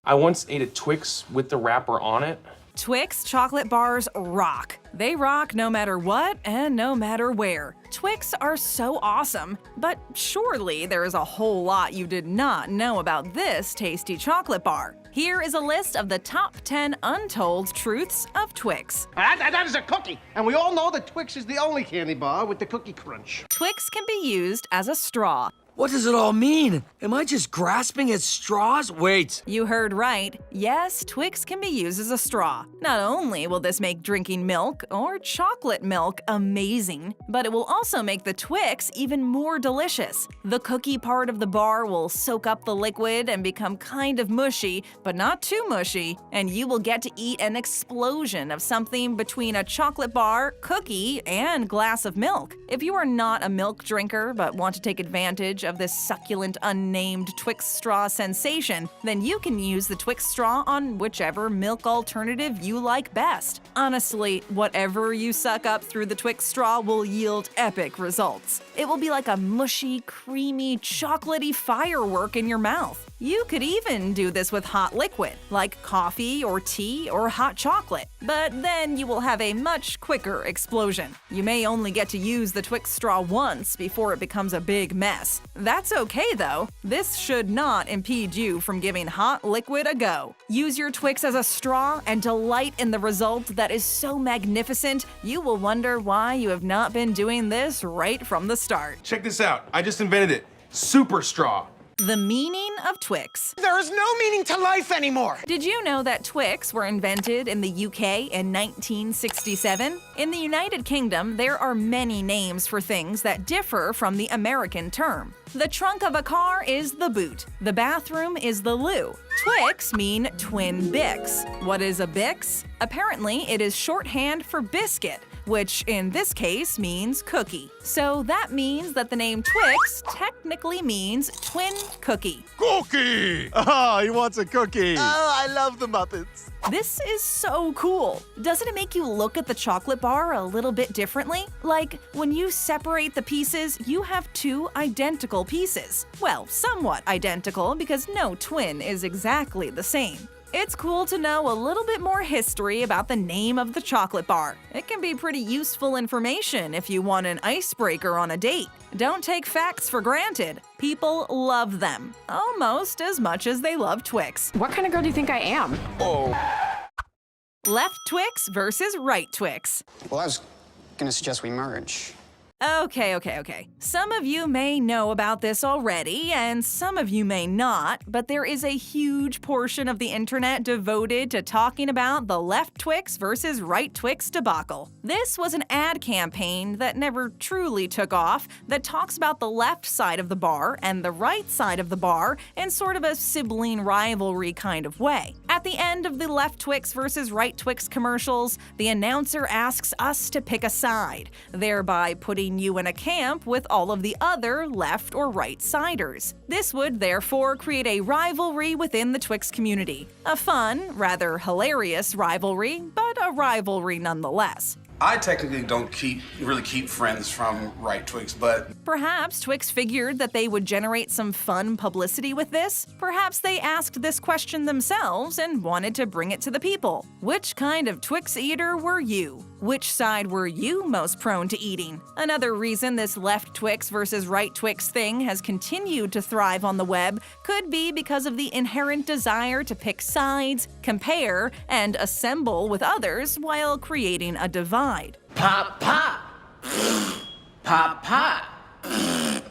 I once ate a Twix with the wrapper on it. Twix chocolate bars rock. They rock no matter what and no matter where. Twix are so awesome, but surely there is a whole lot you did not know about this tasty chocolate bar. Here is a list of the top 10 untold truths of Twix. That is a cookie, and we all know that Twix is the only candy bar with the cookie crunch. Twix can be used as a straw. What does it all mean? Am I just grasping at straws? Wait. You heard right. Yes, Twix can be used as a straw. Not only will this make drinking milk or chocolate milk amazing, but it will also make the Twix even more delicious. The cookie part of the bar will soak up the liquid and become kind of mushy, but not too mushy, and you will get to eat an explosion of something between a chocolate bar, cookie, and glass of milk. If you are not a milk drinker but want to take advantage of this succulent unnamed Twix straw sensation, then you can use the Twix straw on whichever milk alternative you like best. Honestly, whatever you suck up through the Twix straw will yield epic results. It will be like a mushy, creamy, chocolatey firework in your mouth. You could even do this with hot liquid, like coffee or tea or hot chocolate, but then you will have a much quicker explosion. You may only get to use the Twix straw once before it becomes a big mess. That's okay though. This should not impede you from giving hot liquid a go. Use your Twix as a straw and delight in the result that is so magnificent, you will wonder why you have not been doing this right from the start. Check this out. I just invented it. Super straw. The meaning of Twix. There is no meaning to life anymore. Did you know that Twix were invented in the UK in 1967? In the United Kingdom, there are many names for things that differ from the American term. The trunk of a car is the boot. The bathroom is the loo. Twix mean twin Bix. What is a Bix? Apparently, it is shorthand for biscuit, which in this case means cookie. So that means that the name Twix technically means twin cookie. Cookie! Oh, he wants a cookie. Oh, I love the Muppets. This is so cool. Doesn't it make you look at the chocolate bar a little bit differently? Like, when you separate the pieces, you have two identical pieces. Well, somewhat identical because no twin is exactly the same. It's cool to know a little bit more history about the name of the chocolate bar. It can be pretty useful information if you want an icebreaker on a date. Don't take facts for granted. People love them, almost as much as they love Twix. What kind of girl do you think I am? Left Twix versus right Twix. Well, I was gonna suggest we merge. Okay. Some of you may know about this already, and some of you may not, but there is a huge portion of the internet devoted to talking about the left Twix versus right Twix debacle. This was an ad campaign that never truly took off that talks about the left side of the bar and the right side of the bar in sort of a sibling rivalry kind of way. At the end of the left Twix versus right Twix commercials, the announcer asks us to pick a side, thereby putting you in a camp with all of the other left or right siders. This would therefore create a rivalry within the Twix community. A fun, rather hilarious rivalry, but a rivalry nonetheless. I technically don't really keep friends from right Twix, but Perhaps Twix figured that they would generate some fun publicity with this. Perhaps they asked this question themselves and wanted to bring it to the people. Which kind of Twix eater were you? Which side were you most prone to eating? Another reason this left Twix versus right Twix thing has continued to thrive on the web could be because of the inherent desire to pick sides, compare, and assemble with others while creating a divide. Pop, pop. Pop, pop.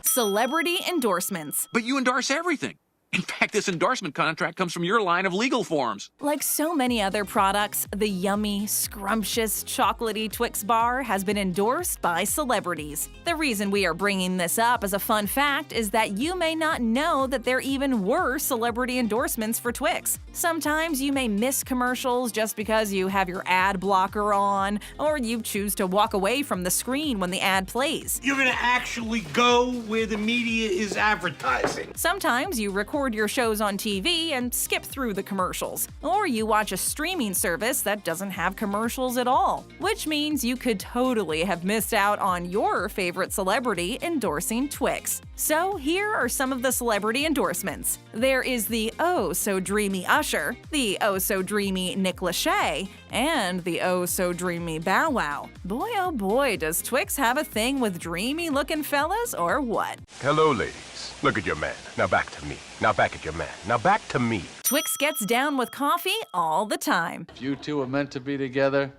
Celebrity endorsements. But you endorse everything. In fact, this endorsement contract comes from your line of legal forms. Like so many other products, the yummy, scrumptious, chocolatey Twix bar has been endorsed by celebrities. The reason we are bringing this up as a fun fact is that you may not know that there even were celebrity endorsements for Twix. Sometimes you may miss commercials just because you have your ad blocker on, or you choose to walk away from the screen when the ad plays. You're gonna actually go where the media is advertising. Sometimes you record record your shows on TV and skip through the commercials. Or you watch a streaming service that doesn't have commercials at all, which means you could totally have missed out on your favorite celebrity endorsing Twix. So here are some of the celebrity endorsements. There is the oh-so-dreamy Usher, the oh-so-dreamy Nick Lachey, and the oh-so-dreamy Bow Wow. Boy oh boy, does Twix have a thing with dreamy-looking fellas or what? Hello, ladies. Look at your man. Now back to me. Now back at your man. Now back to me. Twix gets down with coffee all the time. If you two are meant to be together,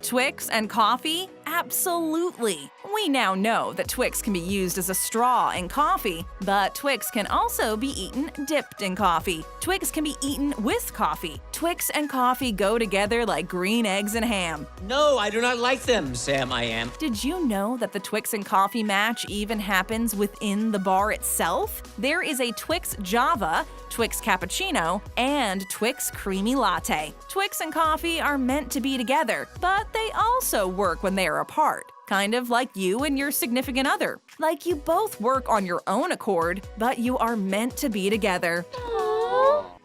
Twix and coffee? Absolutely! We now know that Twix can be used as a straw in coffee, but Twix can also be eaten dipped in coffee. Twix can be eaten with coffee. Twix and coffee go together like green eggs and ham. No, I do not like them, Sam I am. Did you know that the Twix and coffee match even happens within the bar itself? There is a Twix Java, Twix Cappuccino, and Twix Creamy Latte. Twix and coffee are meant to be together, but they also work when they are apart. Kind of like you and your significant other. Like you both work on your own accord, but you are meant to be together.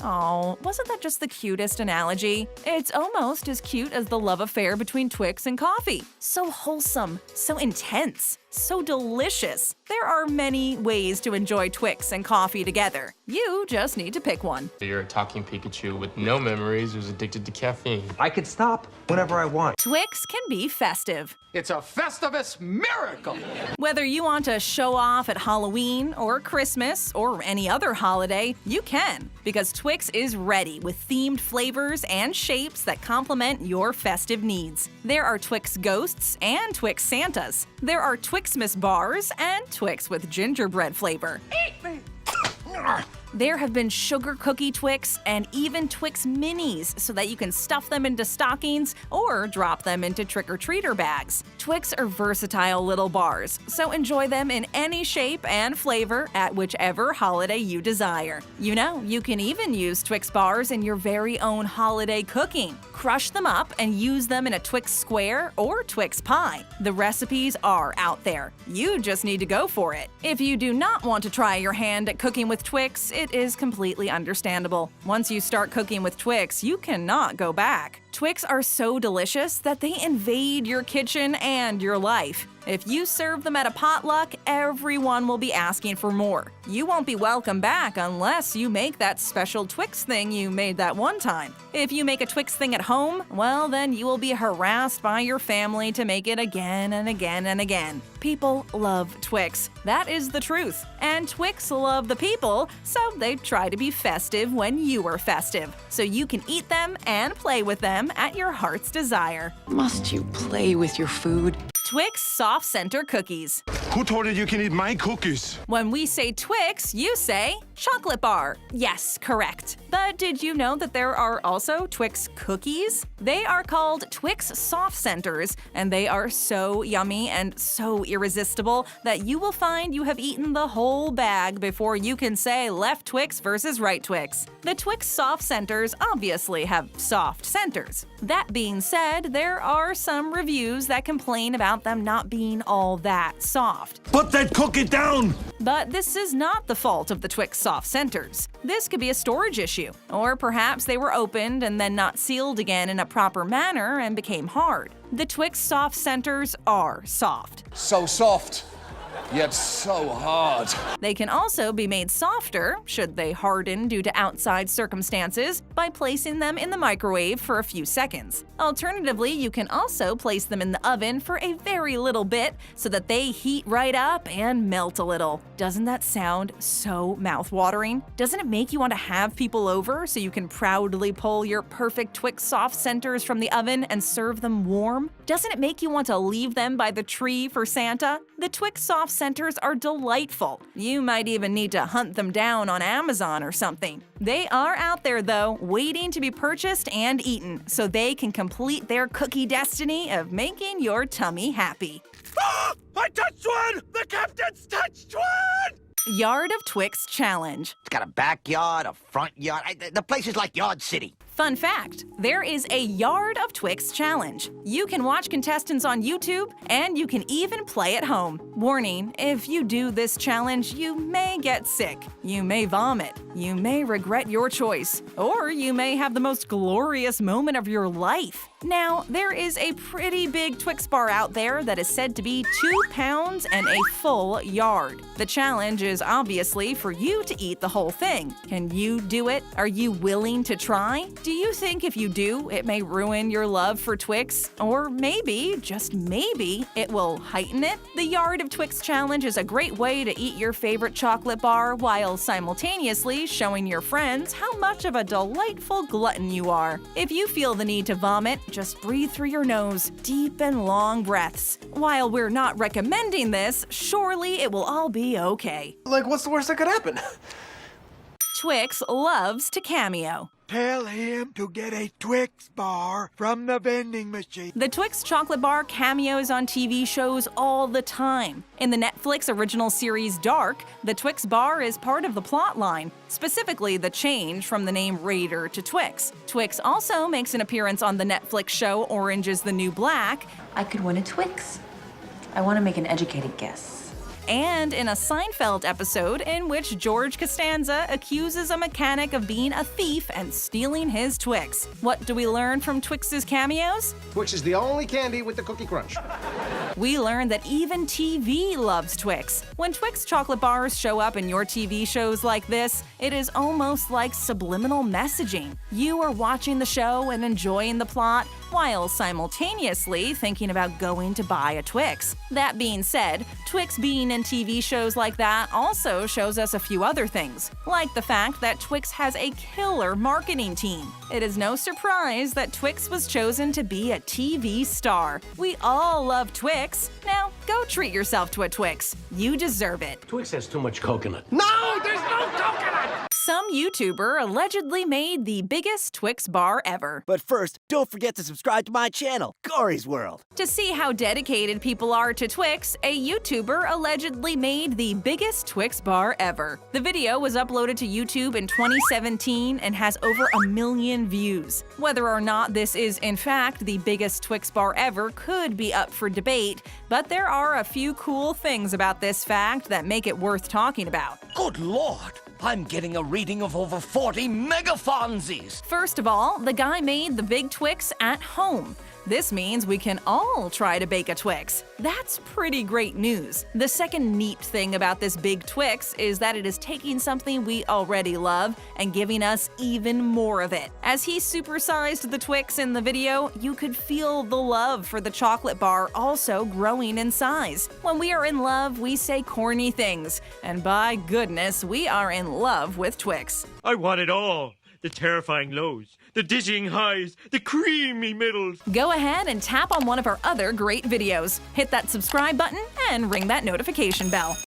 Oh, wasn't that just the cutest analogy? It's almost as cute as the love affair between Twix and coffee. So wholesome, so intense, so delicious. There are many ways to enjoy Twix and coffee together. You just need to pick one. You're a talking Pikachu with no memories who's addicted to caffeine. I could stop whenever I want. Twix can be festive. It's a Festivus miracle. Whether you want to show off at Halloween or Christmas or any other holiday, you can, because Twix is ready with themed flavors and shapes that complement your festive needs. There are Twix Ghosts and Twix Santas. There are Twixmas bars and Twix with gingerbread flavor. Eat me! There have been sugar cookie Twix and even Twix minis so that you can stuff them into stockings or drop them into trick-or-treater bags. Twix are versatile little bars, so enjoy them in any shape and flavor at whichever holiday you desire. You know, you can even use Twix bars in your very own holiday cooking. Crush them up and use them in a Twix square or Twix pie. The recipes are out there. You just need to go for it. If you do not want to try your hand at cooking with Twix, it is completely understandable. Once you start cooking with Twix, you cannot go back. Twix are so delicious that they invade your kitchen and your life. If you serve them at a potluck, everyone will be asking for more. You won't be welcome back unless you make that special Twix thing you made that one time. If you make a Twix thing at home, well, then you will be harassed by your family to make it again and again and again. People love Twix. That is the truth. And Twix love the people, so they try to be festive when you are festive. So you can eat them and play with them at your heart's desire. Must you play with your food? Twix Soft Center Cookies. Who told you you can eat my cookies? When we say Twix, you say chocolate bar. Yes, correct. But did you know that there are also Twix cookies? They are called Twix Soft Centers, and they are so yummy and so irresistible that you will find you have eaten the whole bag before you can say left Twix versus right Twix. The Twix Soft Centers obviously have soft centers. That being said, there are some reviews that complain about them not being all that soft. Put that cookie down! But this is not the fault of the Twix Soft Centers. This could be a storage issue, or perhaps they were opened and then not sealed again in a proper manner and became hard. The Twix Soft Centers are soft. So soft, yet so hard. They can also be made softer, should they harden due to outside circumstances, by placing them in the microwave for a few seconds. Alternatively, you can also place them in the oven for a very little bit so that they heat right up and melt a little. Doesn't that sound so mouth-watering? Doesn't it make you want to have people over so you can proudly pull your perfect Twix Soft Centers from the oven and serve them warm? Doesn't it make you want to leave them by the tree for Santa? The Twix Soft Centers are delightful. You might even need to hunt them down on Amazon or something. They are out there though, waiting to be purchased and eaten, so they can complete their cookie destiny of making your tummy happy. Ah! I touched one! The captain's touched one! Yard of Twix Challenge. It's got a backyard, a front yard. The place is like Yard City. Fun fact, there is a Yard of Twix challenge. You can watch contestants on YouTube, and you can even play at home. Warning, if you do this challenge, you may get sick, you may vomit, you may regret your choice, or you may have the most glorious moment of your life. Now, there is a pretty big Twix bar out there that is said to be 2 pounds and a full yard. The challenge is obviously for you to eat the whole thing. Can you do it? Are you willing to try? Do you think if you do, it may ruin your love for Twix? Or maybe, just maybe, it will heighten it? The Yard of Twix challenge is a great way to eat your favorite chocolate bar while simultaneously showing your friends how much of a delightful glutton you are. If you feel the need to vomit, just breathe through your nose, deep and long breaths. While we're not recommending this, surely it will all be okay. Like, what's the worst that could happen? Twix loves to cameo. Tell him to get a Twix bar from the vending machine. The Twix chocolate bar cameos on TV shows all the time. In the Netflix original series Dark, the Twix bar is part of the plot line, specifically the change from the name Raider to Twix. Twix also makes an appearance on the Netflix show Orange is the New Black. I could win a Twix. I want to make an educated guess. And in a Seinfeld episode in which George Costanza accuses a mechanic of being a thief and stealing his Twix. What do we learn from Twix's cameos? Twix is the only candy with the cookie crunch. We learn that even TV loves Twix. When Twix chocolate bars show up in your TV shows like this, it is almost like subliminal messaging. You are watching the show and enjoying the plot, while simultaneously thinking about going to buy a Twix. That being said, Twix being in TV shows like that also shows us a few other things, like the fact that Twix has a killer marketing team. It is no surprise that Twix was chosen to be a TV star. We all love Twix. Now, go treat yourself to a Twix. You deserve it. Twix has too much coconut. No, there's no coconut! Some YouTuber allegedly made the biggest Twix bar ever. But first, don't forget to subscribe to my channel, Corey's World. To see how dedicated people are to Twix, a YouTuber allegedly made the biggest Twix bar ever. The video was uploaded to YouTube in 2017 and has over 1 million views. Whether or not this is in fact the biggest Twix bar ever could be up for debate, but there are a few cool things about this fact that make it worth talking about. Good Lord! I'm getting a reading of over 40 megafonzies! First of all, the guy made the big Twix at home. This means we can all try to bake a Twix. That's pretty great news. The second neat thing about this big Twix is that it is taking something we already love and giving us even more of it. As he supersized the Twix in the video, you could feel the love for the chocolate bar also growing in size. When we are in love, we say corny things, and by goodness, we are in love with Twix. I want it all. The terrifying lows, the dizzying highs, the creamy middles. Go ahead and tap on one of our other great videos. Hit that subscribe button and ring that notification bell.